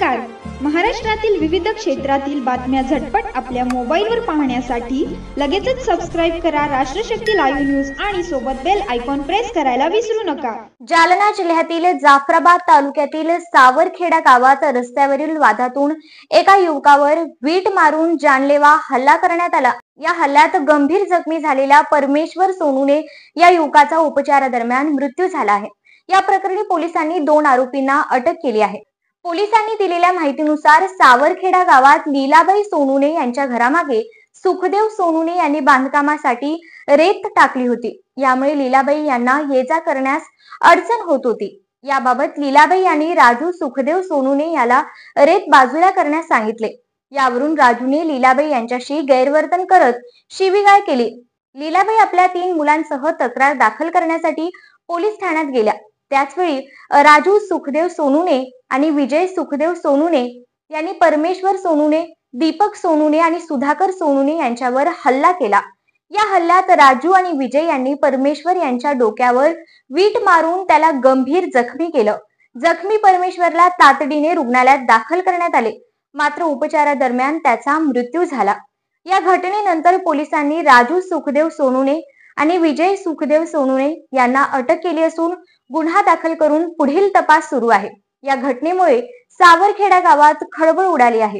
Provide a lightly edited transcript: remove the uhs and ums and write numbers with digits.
नमस्कार. महाराष्ट्रातील विविध क्षेत्रातील बातम्या झटपट आपल्या मोबाईलवर पाहण्यासाठी लगेचच सबस्क्राइब करा राष्ट्रशक्ती लाईव्ह न्यूज आणि सोबत बेल आयकॉन प्रेस करायला विसरू नका. जालना जिल्ह्यातील जाफराबाद तालुक्यातील सावरखेडा गावात रस्त्यावरील वादातून एका युवकावर वीट मारून जानलेवा हल्ला करण्यात आला. या हल्ल्यात गंभीर जखमी झालेल्या परमेश्वर सोनूने या युवकाचा उपचारादरम्यान मृत्यू झाला आहे. या प्रकरणी पोलिसांनी 2 आरोपींना अटक केली आहे. पोलिसांनी दिलेल्या माहितीनुसार सावरखेडा गावात लीलाबाई सोनूने यांच्या घरामागे सुखदेव सोनूने यांनी बांधकामासाठी रेत टाकली होती. यामुळे लीलाबाई यांना ये-जा करण्यास अडचण होत होती. याबाबत लीलाबाई यांनी राजू सुखदेव सोनूने याला रेत बाजूला करण्यास सांगितले. यावरून राजूने लीलाबाई यांच्याशी गैरवर्तन करत शिवीगाळ केली. लीलाबाई आपल्या 3 मुलांसह तक्रार दाखल करण्यासाठी पोलीस ठाण्यात गेल्या. त्याचवेळी राजू सुखदेव सोनूने आणि विजय सुखदेव सोनूने यांनी परमेश्वर सोनूने, दीपक सोनूने आणि सुधाकर सोनूने यांच्यावर हल्ला केला. या हल्ल्यात राजू आणि विजय यांनी परमेश्वर यांच्या डोक्यावर वीट मारून त्याला गंभीर जखमी केलं. जखमी परमेश्वरला तातडीने रुग्णालयात दाखल करण्यात आले, मात्र उपचारादरम्यान त्याचा मृत्यू झाला. या घटनेनंतर पोलिसांनी राजू सुखदेव सोनूने आणि विजय सुखदेव सोनूने यांना अटक केली असून गुन्हा दाखल करून पुढील तपास सुरू आहे. या घटनेमुळे सावरखेडा गावात खळबळ उडाली आहे.